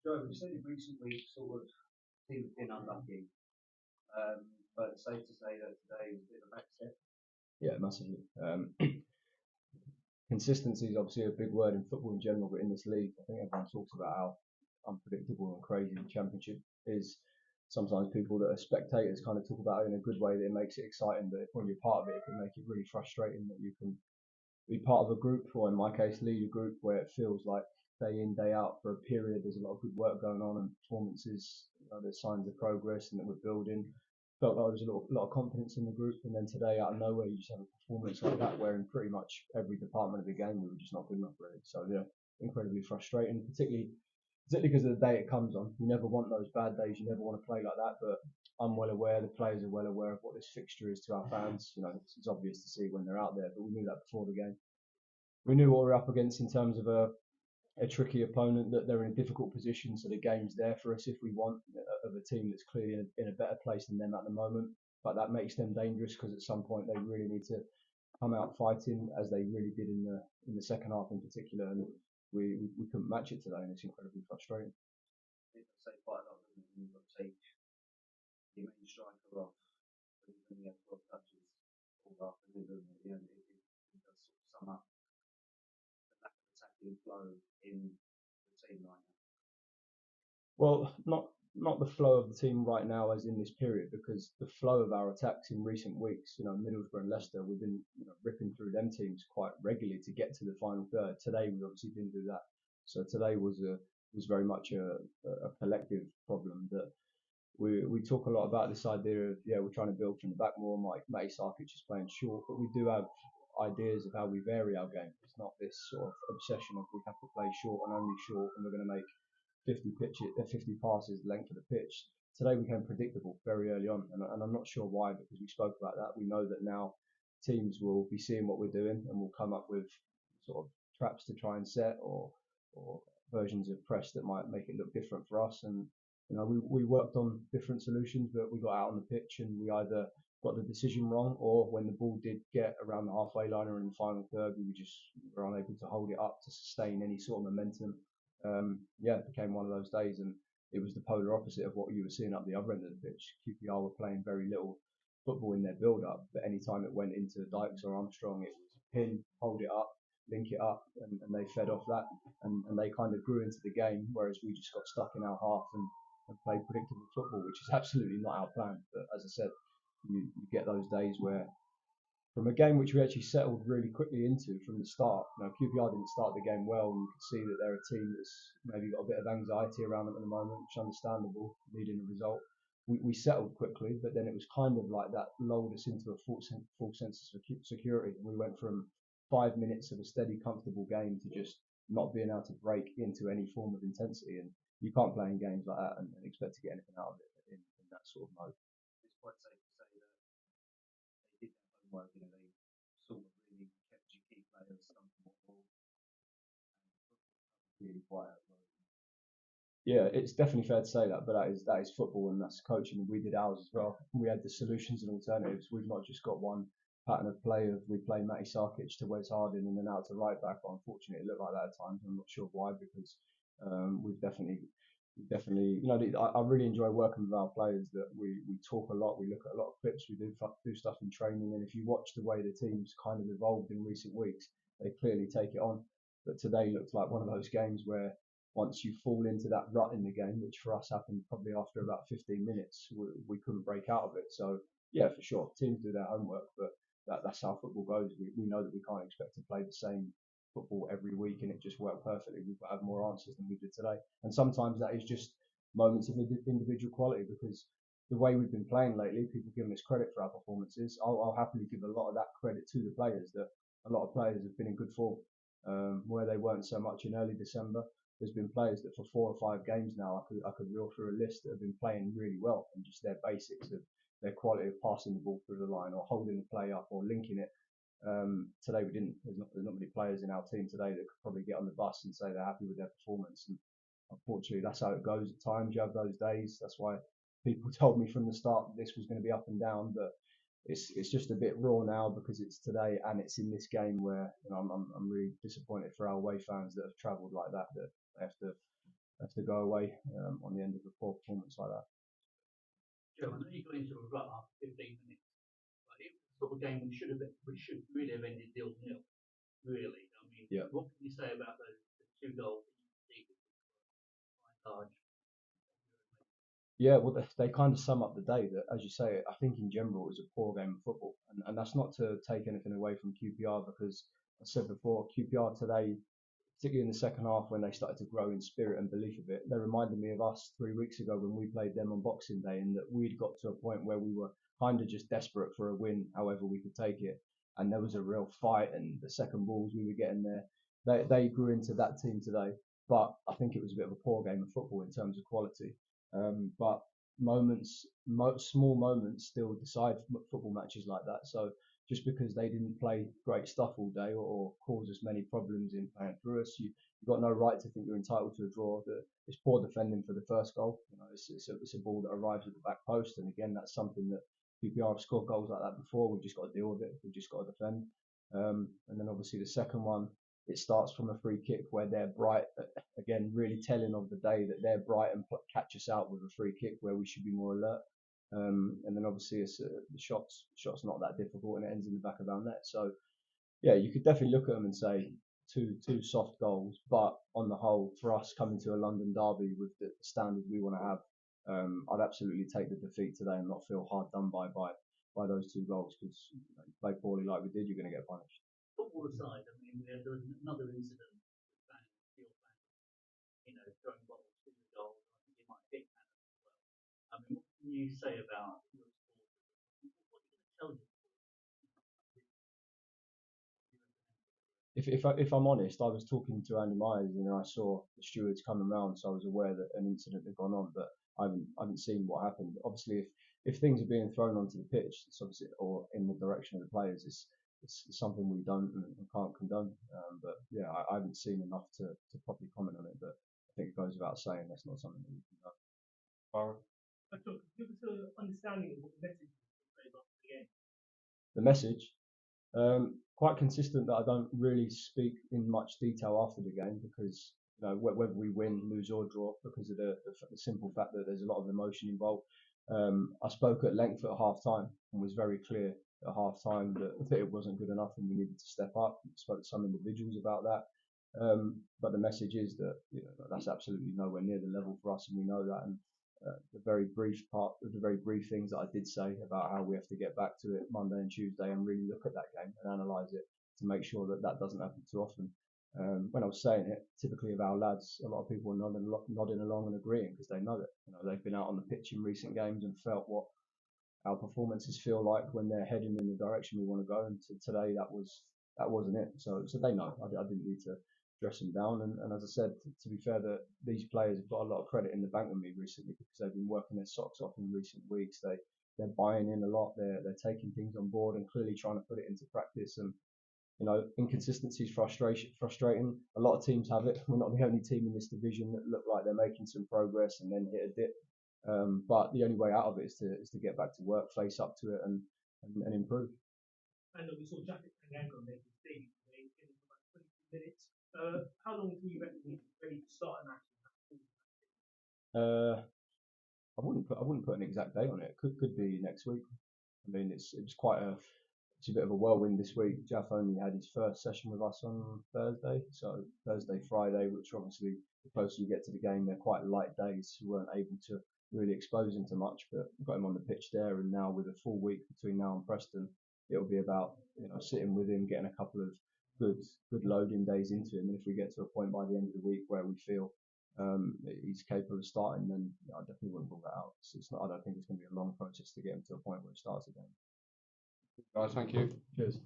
Joe, we've seen in recent weeks sort of teams have been unlucky, but it's safe to say that today was a bit of a back step. Yeah, massively. Consistency is obviously a big word in football in general, but in this league, I think everyone talks about how unpredictable and crazy the championship is. Sometimes people that are spectators kind of talk about it in a good way that it makes it exciting, but when you're part of it, it can make it really frustrating that you can be part of a group, or in my case, lead a group where it feels like day in, day out for a period, there's a lot of good work going on and performances, there's signs of progress and that we're building. Felt like there was a lot of confidence in the group, and then today, out of nowhere, you just have a performance like that where in pretty much every department of the game we were just not good enough, really. So, yeah, incredibly frustrating, particularly because of the day it comes on. You never want those bad days. You never want to play like that. But I'm well aware, the players are well aware of what this fixture is to our fans. It's obvious to see when they're out there, but we knew that before the game. We knew what we were up against in terms of a tricky opponent, that they're in a difficult position. So the game's there for us if we want, of a team that's clearly in a better place than them at the moment. But that makes them dangerous because at some point they really need to come out fighting, as they really did in the second half in particular. And we couldn't match it today, and it's incredibly frustrating. It does say quite a lot, doesn't it? When you've got to take your main striker off, when you only have 12 touches all afternoon, doesn't it? It does sort of sum up the lack of attacking flow in the team right now. Well, not the flow of the team right now as in this period, because the flow of our attacks in recent weeks, Middlesbrough and Leicester, we've been ripping through them teams quite regularly to get to the final third. Today we obviously didn't do that. So today was very much a collective problem that we talk a lot about this idea of, we're trying to build from the back more. Matty Sarkic is playing short, but we do have ideas of how we vary our game. It's not this sort of obsession of we have to play short and only short, and we're going to make 50 passes the length of the pitch. Today became predictable very early on, and I'm not sure why, because we spoke about that. We know that now teams will be seeing what we're doing and will come up with sort of traps to try and set, or versions of press that might make it look different for us. And we worked on different solutions, but we got out on the pitch and we either got the decision wrong, or when the ball did get around the halfway line or in the final third, we were unable to hold it up to sustain any sort of momentum. It became one of those days, and it was the polar opposite of what you were seeing up the other end of the pitch. QPR were playing very little football in their build-up, but any time it went into Dykes or Armstrong, it was pin, hold it up, link it up, and they fed off that, and they kind of grew into the game, whereas we just got stuck in our half and played predictable football, which is absolutely not our plan. But as I said, you get those days where, from a game which we actually settled really quickly into from the start. QPR didn't start the game well, and you could see that they're a team that's maybe got a bit of anxiety around them at the moment, which is understandable, needing a result. We settled quickly, but then it was kind of like that lulled us into a full sense of security. We went from 5 minutes of a steady, comfortable game to just not being able to break into any form of intensity. And you can't play in games like that and expect to get anything out of it in that sort of mode. It's quite safe to say that they did their homework. They sort of really kept your key players comfortable, really quiet as well. Yeah, it's definitely fair to say that, but that is football and that's coaching. We did ours as well. We had the solutions and alternatives. We've not just got one pattern of play of we play Matty Sarkic to Wes Harding and then out to right back. But unfortunately, it looked like that at times. I'm not sure why, because we've definitely, I really enjoy working with our players. That we talk a lot, we look at a lot of clips, we do stuff in training, and if you watch the way the team's kind of evolved in recent weeks, they clearly take it on. But today looks like one of those games where once you fall into that rut in the game, which for us happened probably after about 15 minutes, we couldn't break out of it. So yeah, for sure, teams do their homework, but that's how football goes. We know that we can't expect to play the same football every week and it just worked perfectly. We've got to have more answers than we did today, and sometimes that is just moments of individual quality, because the way we've been playing lately, people giving us credit for our performances. I'll happily give a lot of that credit to the players. That a lot of players have been in good form, where they weren't so much in early December. There's been players that for 4 or 5 games now, I could reel through a list that have been playing really well, and just their basics of their quality of passing the ball through the line or holding the play up or linking it. Today we didn't. There's not many players in our team today that could probably get on the bus and say they're happy with their performance. And unfortunately, that's how it goes at times. You have those days. That's why people told me from the start that this was going to be up and down, but it's just a bit raw now because it's today and it's in this game where I'm really disappointed for our away fans that have travelled like that they have to have to go away on the end of a poor performance like that. Joe, I know you got into a rut after 15 minutes, but it was the sort of game we should really have ended 0-0. Really, I mean, what can you say about the 2 goals that you conceded by large? Yeah, well, they kind of sum up the day. That, as you say, I think in general it was a poor game of football, and that's not to take anything away from QPR because I said before, QPR today, particularly in the second half when they started to grow in spirit and belief a bit, they reminded me of us 3 weeks ago when we played them on Boxing Day, and that we'd got to a point where we were kind of just desperate for a win, however we could take it, and there was a real fight, and the second balls we were getting there, they grew into that team today. But I think it was a bit of a poor game of football in terms of quality. But small moments still decide football matches like that. So just because they didn't play great stuff all day or cause us many problems in playing through us, you've got no right to think you're entitled to a draw. It's poor defending for the first goal. You know, it's a ball that arrives at the back post, and again, that's something that QPR have scored goals like that before. We've just got to deal with it. We've just got to defend. And then obviously the second one, it starts from a free kick where they're bright. Again, really telling of the day that they're bright and catch us out with a free kick where we should be more alert. And then obviously it's, the shot's not that difficult and it ends in the back of our net. So yeah, you could definitely look at them and say two soft goals, but on the whole, for us coming to a London derby with the standards we want to have, I'd absolutely take the defeat today and not feel hard done by those 2 goals because you play poorly like we did, you're going to get punished. Football aside, I mean, there was another incident with fans, your fans, throwing bottles to the goal. I think it might hit fans as well. I mean, what can you say about your supporters? What are you going to tell you? If I'm honest, I was talking to Andy Myers and I saw the stewards coming round, so I was aware that an incident had gone on, but I haven't seen what happened. Obviously, if things are being thrown onto the pitch, it's obviously or in the direction of the players, it's something we don't and can't condone. But yeah, I haven't seen enough to properly comment on it. But I think it goes without saying that's not something that we can do. Give us an understanding of what the message is after the game. The message. Quite consistent that I don't really speak in much detail after the game because whether we win, lose or draw, because of the simple fact that there's a lot of emotion involved. I spoke at length at half time and was very clear at half time that it wasn't good enough and we needed to step up. I spoke to some individuals about that. But the message is that that's absolutely nowhere near the level for us, and we know that. And the very brief things that I did say about how we have to get back to it Monday and Tuesday and really look at that game and analyse it to make sure that that doesn't happen too often. When I was saying it, typically of our lads, a lot of people were nodding along and agreeing because they know it. They've been out on the pitch in recent games and felt what our performances feel like when they're heading in the direction we want to go. And today that wasn't it. So they know. I didn't need to dress them down. And as I said, to be fair, that these players have got a lot of credit in the bank with me recently because they've been working their socks off in recent weeks. They're buying in a lot. They're taking things on board and clearly trying to put it into practice. And inconsistency is frustrating. A lot of teams have it. We're not the only team in this division that look like they're making some progress and then hit a dip. But the only way out of it is to get back to work, face up to it, and improve. And we saw Jack Tanganga make his debut today in about 22 minutes. How long do you reckon he's ready to start a match? I wouldn't put an exact date on it. Could be next week. I mean, it's a bit of a whirlwind this week. Jaff only had his first session with us on Thursday, so Thursday, Friday, which obviously the closer you get to the game, they're quite light days. We weren't able to really expose him to much, but got him on the pitch there, and now with a full week between now and Preston, it'll be about sitting with him, getting a couple of good loading days into him, and if we get to a point by the end of the week where we feel he's capable of starting, then I definitely wouldn't rule that out. It's not. I don't think it's going to be a long process to get him to a point where he starts again. Guys, thank you. Cheers.